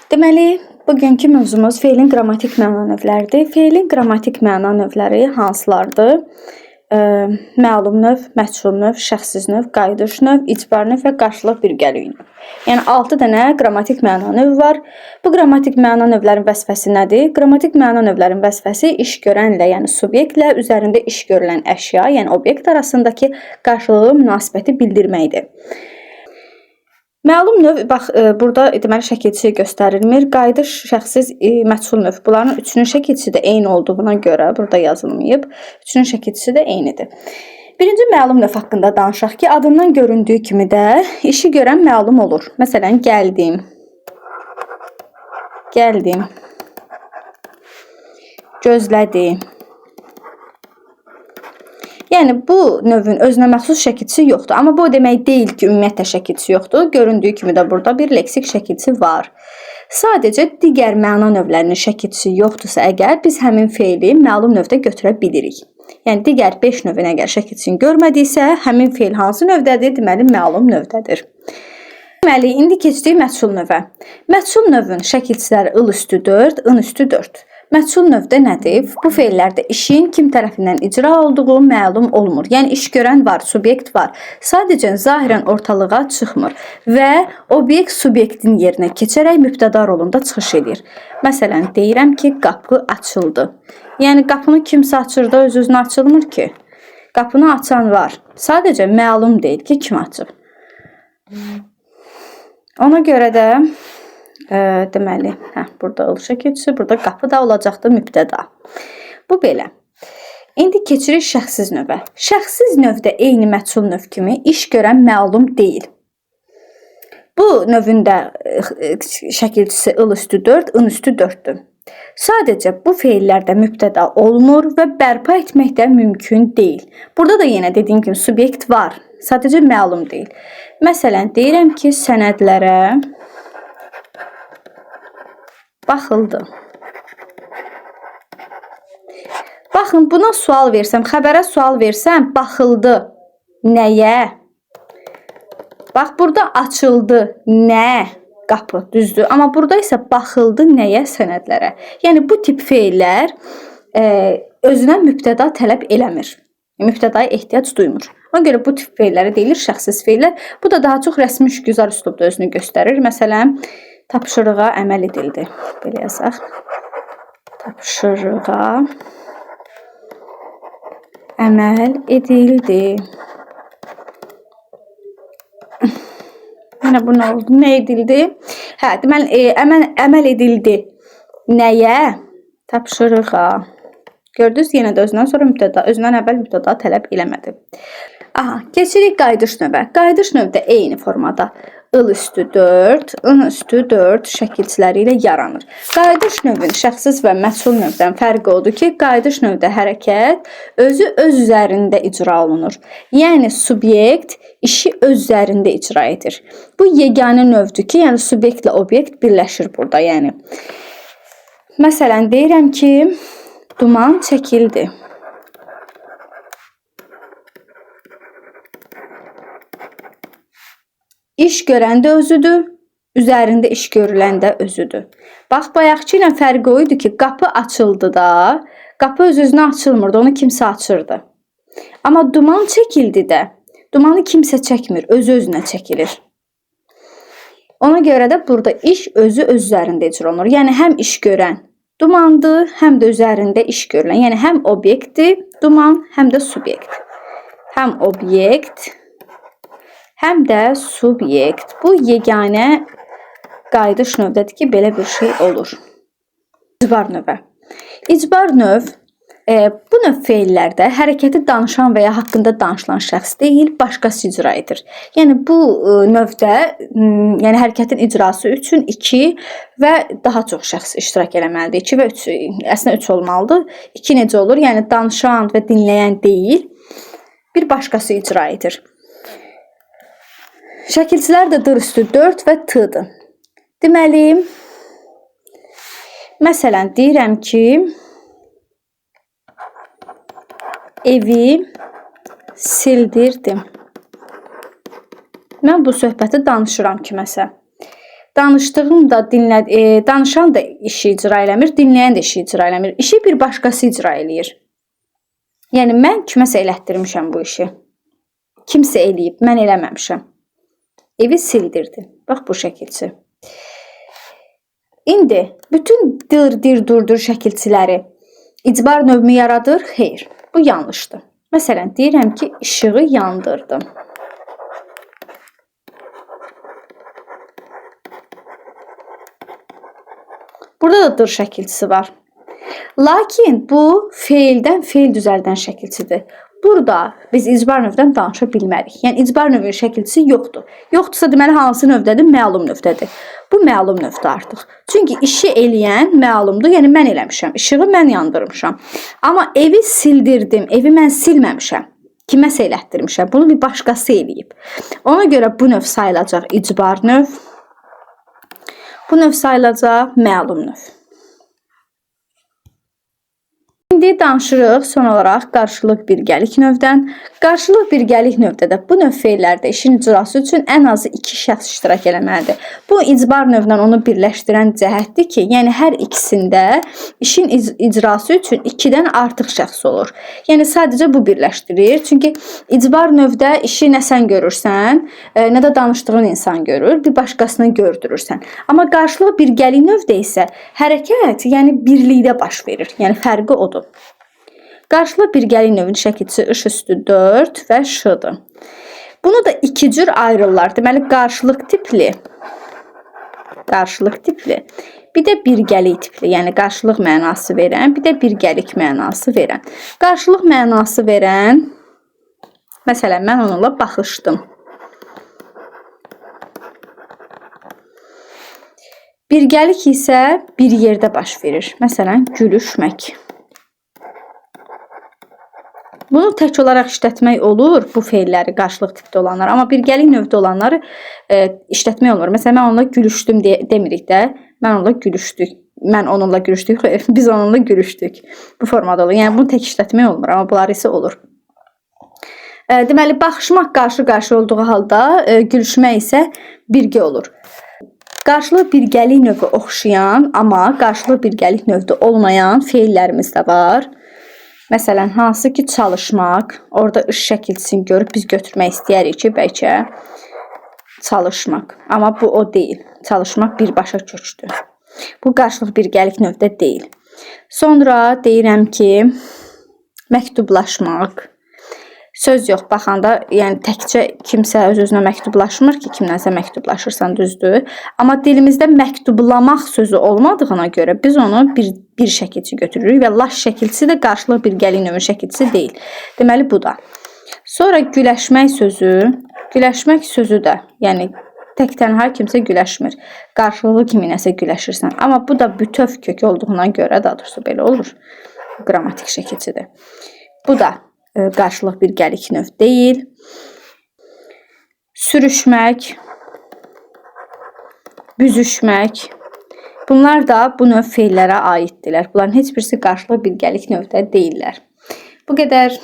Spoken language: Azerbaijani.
Deməli, bugünkü mövzumuz feilin qrammatik məna növləridir. Feilin qrammatik məna növləri hansılardır? Məlum növ, məchul növ, şəxssiz növ, qayıdış növ, icbar növ və qarşılıq birgəlik növ. Yəni 6 dənə qrammatik məna növü var. Bu qrammatik məna növlərin vəzifəsi nədir? Qrammatik məna növlərin vəzifəsi iş görənlə, yəni subyektlə üzərində iş görülən əşya, yəni obyekt arasındakı qarşılıqlı münasibəti bildirməkdir. Məlum növ, bax, burada deməli şəkilçisi göstərilmir. Qayıdış, şəxssiz, məchul növ. Bunların üçünün şəkilçisi də eyni olduğuna görə burada yazılmayıb. Üçünün şəkilçisi də eynidir. Birinci məlum növ haqqında danışaq ki, adından göründüyü kimi də işi görən məlum olur. Məsələn, gəldim. Gəldim. Gözlədi. Yəni bu növün özünə məxsus şəkilçisi yoxdur. Amma bu o demək deyil ki, ümumiyyətlə şəkilçisi yoxdur. Göründüyü kimi də burada bir leksik şəkilçisi var. Sadəcə digər məna növlərinin şəkilçisi yoxdursa əgər biz həmin feili məlum növdə götürə bilirik. Yəni digər 5 növün əgər şəkilçisini görmədiksə, həmin feil hansı növdədir? Deməli məlum növdədir. Deməli indi keçdik məchul növə. Məchul növün şəkilçiləri ıl üstü 4, ın üstü 4. Məchul növdə nədir? Bu feillərdə işin kim tərəfindən icra olduğu məlum olmur. Yəni iş görən var, subyekt var. Sadəcə zahirən ortalığa çıxmır və obyekt subyektin yerinə keçərək mübtəda rolunda çıxış edir. Məsələn, deyirəm ki, qapı açıldı. Yəni qapını kimsə açır da öz-özünə açılmır ki. Qapını açan var. Sadəcə məlum deyil ki, kim açıb. Ona görə də deməli, burada ıl şəkilçisi, burada qapı da olacaqdır mübtəda. Bu belə. İndi keçirik şəxssiz növə. Şəxssiz növdə eyni məchul növ kimi iş görən məlum deyil. Bu növün də şəkilçisi ıl üstü 4, ın üstü 4-dür. Sadəcə bu feillərdə mübtəda olmur və bərpa etmək də mümkün deyil. Burada da yenə dediyim kimi subyekt var. Sadəcə məlum deyil. Məsələn, deyirəm ki, sənədlərə baxıldı. Baxın, buna sual versəm, xəbərə sual versəm, baxıldı. Nəyə? Bax, burada açıldı. Nə? Qapı, düzdür. Amma burada isə baxıldı nəyə? Sənədlərə. Yəni, bu tip feillər özünə mübtəda tələb eləmir. Mübtədaya ehtiyac duymur. Ona görə bu tip feillərə deyilir şəxssiz feillər. Bu da daha çox rəsmi işgüzar üslubda özünü göstərir. Məsələn, tapşırığa əməl edildi. Belə yazaq. Tapşırığa əməl edildi. Yenə bu nə oldu? Nə edildi? Deməli, əməl edildi. Nəyə? Tapşırığa. Gördünüz, yenə də özündən sonra mübtəda, özündən əvvəl mübtəda tələb eləmədi. Keçirik qayıdış növə. Qayıdış növdə eyni formada ıl üstü 4, ın üstü 4 şəkilçiləri ilə yaranır. Qayıdış növün şəxssiz və məchul növdən fərqi odur ki, qayıdış növdə hərəkət özü öz üzərində icra olunur. Yəni subyekt işi öz üzərində icra edir. Bu yeganə növdür ki, yəni subyektlə obyekt birləşir burada. Yəni məsələn, deyirəm ki, duman çəkildi. İş görən də özüdür, üzərində iş görülən də özüdür. Bax, bayaqçı ilə fərqi o idi ki, qapı açıldı da, qapı öz-özünə açılmırdı, onu kimsə açırdı. Amma duman çəkildi də, dumanı kimsə çəkmir, öz-özünə çəkilir. Ona görə də burada iş özü öz üzərində icra olunur. Yəni, həm iş görən dumandır, həm də üzərində iş görülən. Yəni, həm obyektdir duman, həm də subyekt. Həm obyekt, həm də subyekt. Bu yeganə qayıdış növdədir ki, belə bir şey olur. İcbar növə. İcbar növ, bu növ feillərdə hərəkəti danışan və ya haqqında danışılan şəxs deyil, başqası icra edir. Yəni, bu növdə yəni hərəkətin icrası üçün 2 və daha çox şəxs iştirak eləməlidir. 2 və 3, əslində 3 olmalıdır. 2 necə olur? Yəni, danışan və dinləyən deyil, bir başqası icra edir. Şəkilçilər də dır üstü 4 və t-dır. Deməli, məsələn, deyirəm ki, evi sildirdim. Mən bu söhbəti danışıram kiməsə. Danışdığım da danışan da işi icra eləmir, dinləyən də işi icra eləmir. İşi bir başqası icra eləyir. Yəni mən kiməsə elətdirmişəm bu işi. Kimsə eləyib, mən eləməmişəm. Evi sildirdi. Bax bu şəkilçi. İndi bütün dir, durdur şəkilçiləri icbar növünü yaradır? Xeyr, bu yanlışdır. Məsələn, deyirəm ki, işığı yandırdım. Burada da dır şəkilçisi var. Lakin bu feildən feil düzəldən şəkilçidir. Burada biz icbar növdən danışa bilmərik. Yəni icbar növünün şəkilçisi yoxdur. Yoxdursa deməli hansı növdədir? Məlum növdədir. Bu məlum növdür artıq. Çünki işi eləyən məlumdur. Yəni mən eləmişəm. İşığı mən yandırmışam. Amma evi sildirdim. Evi mən silməmişəm. Kiməsə elətdirmişəm. Bunu bir başqası eləyib. Ona görə bu növ sayılacaq icbar növ. Bu növ sayılacaq məlum növ. İndi danışırıq son olaraq qarşılıq birgəlik növdən. Qarşılıq birgəlik növdə də bu növ feillərdə işin icrası üçün ən azı 2 şəxs iştirak eləməlidir. Bu icbar növlə onu birləşdirən cəhətdir ki, yəni hər ikisində işin icrası üçün 2-dən artıq şəxs olur. Yəni sadəcə bu birləşdirir. Çünki icbar növdə işi nə sən görürsən, nə də danışdığın insan görür, bir başqasına gördürürsən. Amma qarşılıq birgəlik növdə isə hərəkət, yəni birlikdə baş verir. Yəni fərqi odur. Qarşılıq birgəlik növünün şəkilçisi ış üstü 4 və ş-dır. Bunu da 2 cür ayrılırlar. Deməli, qarşılıq tipli, bir də birgəlik tipli, yəni qarşılıq mənası verən, bir də birgəlik mənası verən. Qarşılıq mənası verən, məsələn, mən onunla baxışdım. Birgəlik isə bir yerdə baş verir. Məsələn, gülüşmək. Bunu tək olaraq işlətmək olur, bu feilləri qarşılıq tipdə olanlar. Amma birgəlik növdə olanları işlətmək olmur. Məsələn, mən onunla gülüşdüm demirik də. Mən onunla gülüşdük. Mən onunla gülüşdük. Biz onunla gülüşdük. Bu formada olur. Yəni, bunu tək işlətmək olmur. Amma bunlar isə olur. Deməli, baxışmaq qarşı-qarşı olduğu halda gülüşmək isə birgə olur. Qarşılıq birgəlik növü oxşayan, amma qarşılıq birgəlik növdə olmayan feillərimiz də var. Məsələn, hansı ki çalışmaq, orada iş şəkilçisini görüb biz götürmək istəyərik ki, bəlkə çalışmaq. Amma bu o deyil. Çalışmaq birbaşa köçdü. Bu qarşılıq birgəlik növdə deyil. Sonra deyirəm ki, məktublaşmaq. Söz yox, baxanda, yəni təkcə kimsə öz-özünə məktublaşmır ki, kimdənsə məktublaşırsan, düzdür. Amma dilimizdə məktublamaq sözü olmadığına görə biz onu bir şəkilçi götürürük və laş şəkilçisi də qarşılıq birgəlik növünün şəkilçisi deyil. Deməli, bu da. Sonra güləşmək sözü də, yəni tək tənha kimsə güləşmir. Qarşılığı kiminəsə güləşirsən. Amma bu da bütöv kök olduğuna görə, daha doğrusu belə olur. Qrammatik şəkilçidir. Bu da qarşılıq birgəlik növ deyil. Sürüşmək, büzüşmək. Bunlar da bu növ feillərə aiddirlər. Bunların heç birisi qarşılıq birgəlik növdə deyillər. Bu qədər.